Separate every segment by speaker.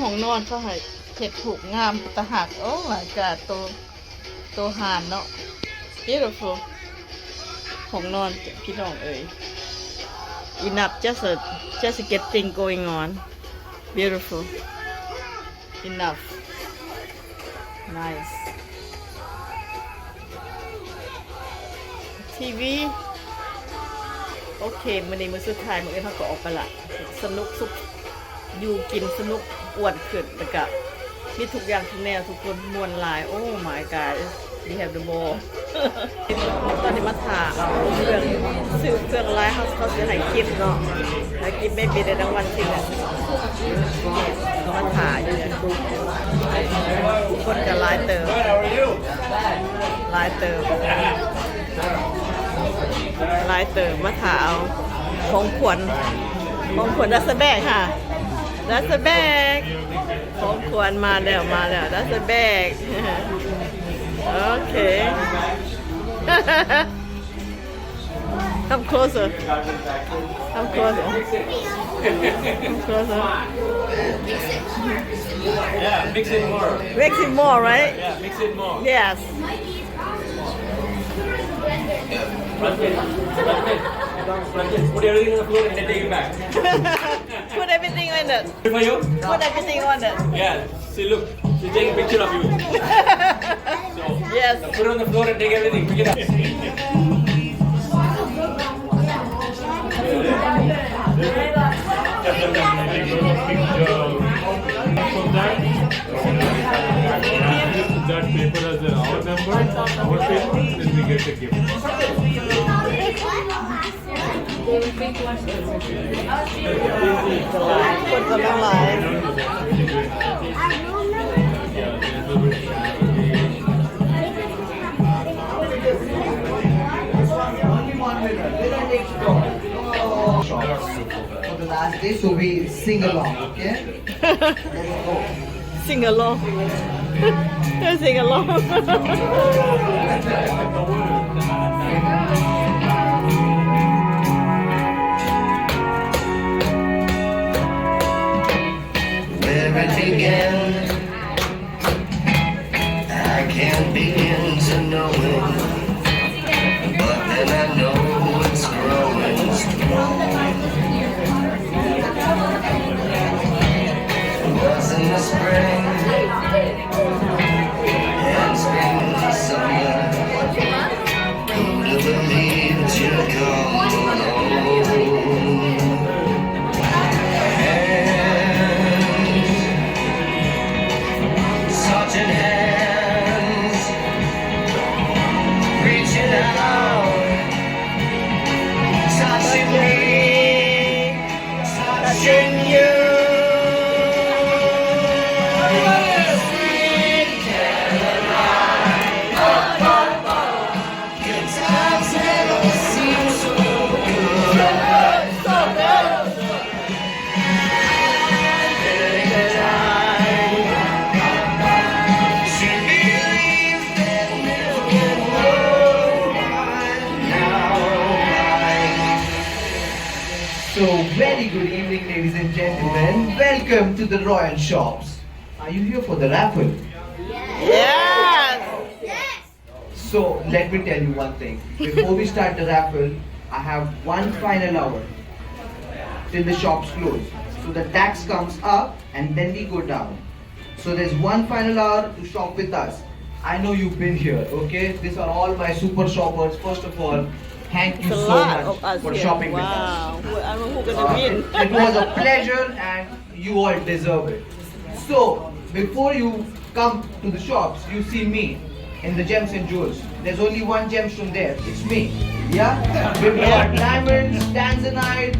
Speaker 1: ห้องนอนเขาให้เห็ดถูกงามตะหักโอ้my god ตัวหานเนาะ beautiful ห้องนอนพี่น้องเอ๋ย enough just getting going on beautiful enough nice TV โอเคมื้อนี้มื้อสุดท้ายมื้ออื่นเขาก็ออกไปละสนุกสุขอยู่กินสนุกอ้วนขึ้นแล้วก็มีทุกอย่างทุกแนวทุกคนมวนหลายโอ้ my god we have the ball ตอนนี้มาถ่าเอาเรื่องสื่อเครื่องไลฟ์เขาจะให้คลิปเนาะแล้วคลิปไม่มีในรางวัลจริงอ่ะมาถ่าอยู่เนี่ยทุกคนจะไลฟ์เติมไลฟ์เติมมาถ่าเอาของขวัญดัสแบกค่ะดัสแบกของขวัญมาแล้วดัสแบกโอเค Come closer Come closer
Speaker 2: Yeah, mix it more.
Speaker 1: Mix it more, right?
Speaker 2: Yeah, mix it more.
Speaker 1: Yes.
Speaker 2: Run it. Put everything on the floor and then take it back.
Speaker 1: Put everything on it.
Speaker 2: Good for you?
Speaker 1: Put everything on it.
Speaker 2: Yeah. See, look. She's taking a picture of you. So,
Speaker 1: Yes.
Speaker 2: put it on the floor and take everything. Pick it up.
Speaker 3: That paper as our number, our payment, then we get the gift.
Speaker 1: คนกำลังไลฟ์
Speaker 4: For the last day, so we sing along, okay? Let's go.
Speaker 1: Sing along. Sing along.
Speaker 5: Where it began, I can't begin to know it, but then I know it's growing strong. It was in the spring and spring summer. Who'd have believed you'd come along? Touching hands, reaching out, touching me, touching you. Sweet Caroline, good times never seem so good. She believes that we'll get now.
Speaker 4: So, very good evening, ladies and gentlemen. Welcome to the Royal Shops. Are you here for the raffle?
Speaker 1: Yes.
Speaker 4: So, let me tell you one thing. Before we start the raffle, I have one final hour till the shops close. So, the tax comes up and then we go down. So, there's one final hour to shop with us. I know you've been here, okay? These are all my super shoppers. First of all, thank you
Speaker 1: It's a
Speaker 4: so
Speaker 1: lot
Speaker 4: much
Speaker 1: of us
Speaker 4: for
Speaker 1: here.
Speaker 4: shopping
Speaker 1: Wow.
Speaker 4: with us.
Speaker 1: I don't know who's gonna win.
Speaker 4: It was a pleasure and you all deserve it. So, before you come to the shops, you see me in the gems and jewels. There's only one gemstone there. It's me. Yeah? We've got diamonds, tanzanite,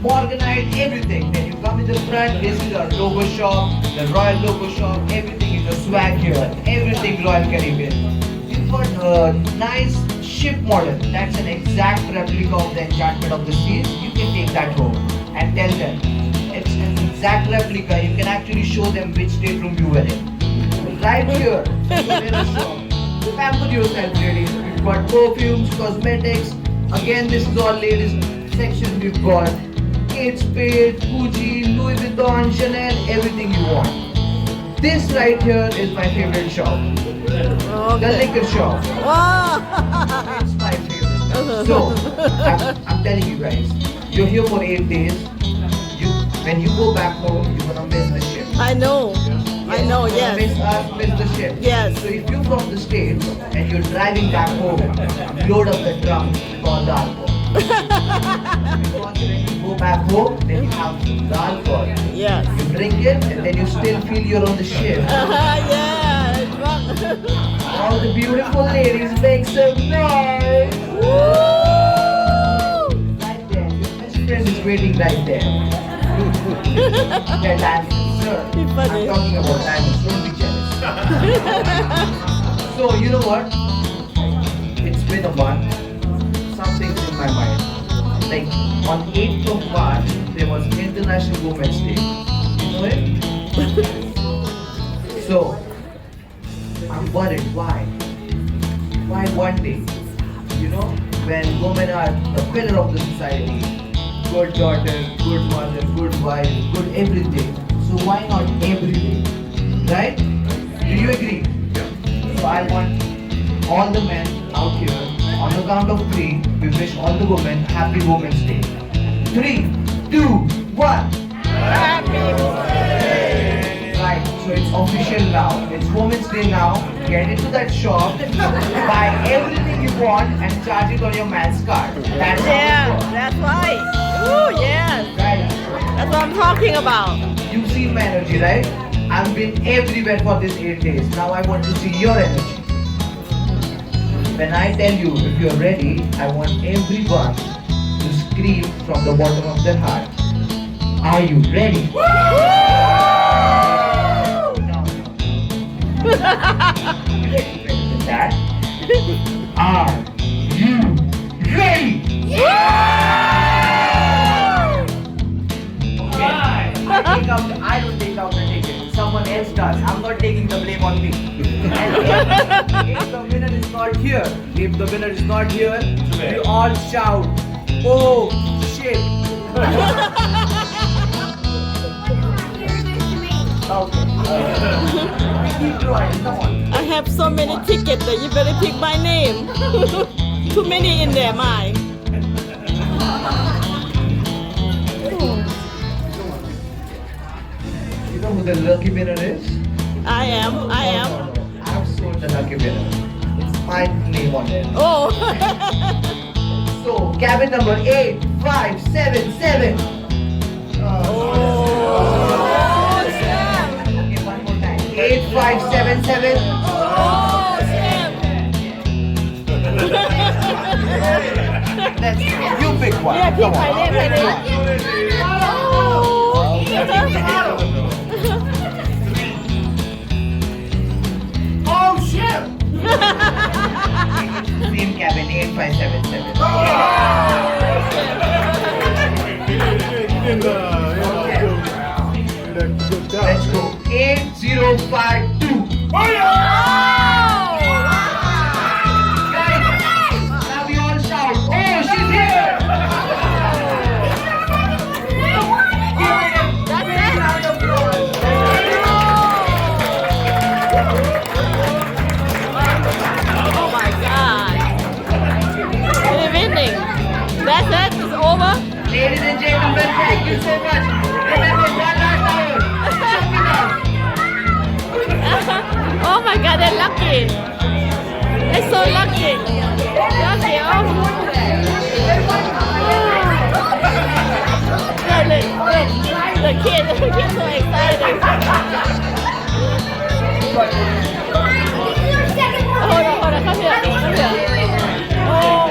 Speaker 4: morganite, everything. Then you come in the front, this is our logo shop, the Royal logo shop, everything is a swag here. Everything Royal Caribbean. We've got a nice ship model. That's an exact replica of the Enchantment of the Seas. You can take that home and tell them. It's an exact replica. You can actually show them which stateroom you were in. Right here, we're in a shop. Pamper yourself, ladies. We've got perfumes, cosmetics, Again, this is all ladies section. We've got Kate Spade, Gucci, Louis Vuitton, Chanel, everything you want. This right here is my favorite shop, the liquor shop.
Speaker 1: Wow.
Speaker 4: It's my favorite. So, I'm telling you guys, you're here for 8 days. When you go back home, you're gonna miss the ship.
Speaker 1: I know. I know,
Speaker 4: You're gonna
Speaker 1: yes.
Speaker 4: miss the ship.
Speaker 1: Yes.
Speaker 4: So if you're from the States and you're driving back home, load up the trunk for dal for. Because when you go back home, then you have dal for.
Speaker 1: Yes.
Speaker 4: You drink it and then you still feel you're on the ship.
Speaker 1: Yeah.
Speaker 4: All the beautiful ladies make some noise. Right there, your best friend is waiting right there. They're dancing. Sir, I'm
Speaker 1: funny.
Speaker 4: talking about diamonds, don't be jealous. So, you know what? It's been a month. Something's in my mind. Like, on 8th of March, there was International Women's Day. You know it? So, I'm worried. Why? Why one day? You know, when women are the pillar of the society, good daughter, good mother, good wife, good everything. So why not every day? Right? Do you agree? So I want all the men out here, on the count of 3, we wish all the women Happy Women's Day. 3, 2, 1. Right, so it's official now. It's Women's Day now. Get into that shop, buy everything you want and charge it on your man's card. That's how it
Speaker 1: Yeah,
Speaker 4: works.
Speaker 1: that's right. Ooh, yes.
Speaker 4: Right.
Speaker 1: That's what I'm talking about.
Speaker 4: You see my energy, right? I've been everywhere for these 8 days. Now I want to see your energy. When I tell you if you're ready, I want everyone to scream from the bottom of their heart. Are you ready? That. Are you ready? I don't take out the ticket. Someone else does. I'm not taking the blame on me. And if the winner is not here, we all shout, "Oh shit!" Okay. Keep going. Come on.
Speaker 1: I have so many tickets that you better pick my name. Too many in there, mine.
Speaker 4: You know who the lucky winner is?
Speaker 1: I am.
Speaker 4: No, I've sold the lucky winner. It's my name on it.
Speaker 1: Oh.
Speaker 4: So, cabin number 8577.
Speaker 1: Oh, Sam.
Speaker 4: Okay, one more time. 8577.
Speaker 1: Oh, Sam.
Speaker 4: Let's you pick one.
Speaker 1: Yeah, pick
Speaker 4: Come
Speaker 1: my
Speaker 4: on.
Speaker 1: name, my name.
Speaker 4: Oh shit! Same cabin 8577. Let's go. 8052. Guys, now we all shout. Oh, she's here!
Speaker 1: That's it.
Speaker 4: Round of applause.
Speaker 1: Oh my God. We're winning. That's it. It's over.
Speaker 4: Ladies and gentlemen, thank you so much. Remember, one last hour. Check it out.
Speaker 1: Oh my God, they're lucky. They're so lucky. Lucky. Oh. The kids so excited. Hold on, come here. Oh.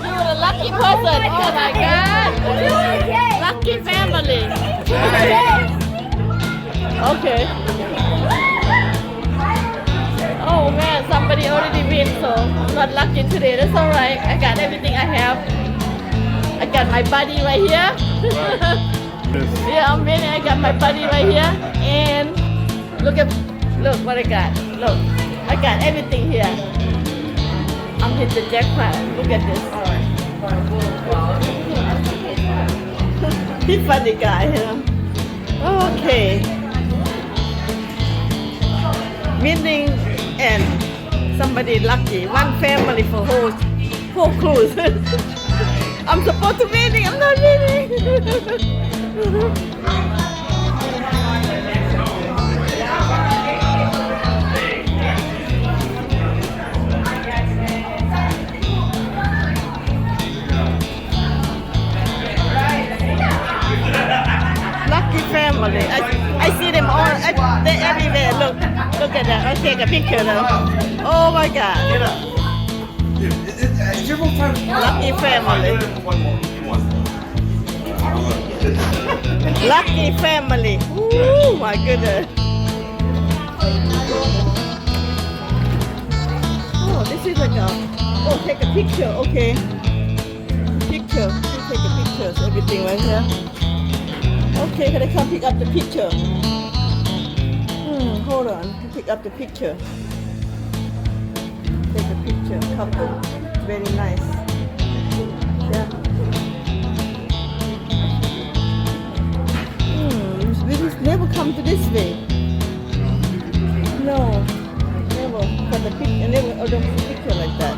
Speaker 1: You're a lucky person. Oh my God. Lucky family. Okay. Oh man, somebody already win, so I'm not lucky today. That's alright. I got everything I have. I got my buddy right here. Yeah, I'm winning. I got my buddy right here. And look what I got. Look, I got everything here. I'm hit the jackpot. Look at this. He's funny guy, you know. Okay. Meaning and somebody lucky. One family for whole cruise. I'm supposed to winning. I'm not winning. Lucky family. I see them all. They're everywhere. Look at that. I'll take a picture now. Oh my God. Lucky family. Lucky family. Ooh, my goodness. Oh, this is like a. Oh, take a picture. Okay. Picture. You take a picture. Everything right here. Okay, can I come pick up the picture? Hold on. Pick up the picture. Take a picture. Couple. Very nice. Yeah. We just never come to this way. No. Never. Got the picture. Never order a picture like that.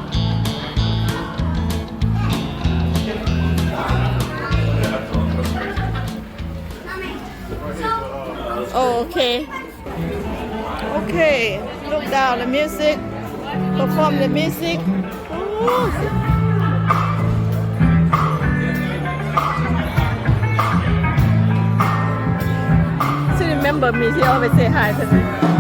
Speaker 1: Oh, okay. Okay, look down the music, perform the music. Oh. She remember me, she always say hi to me.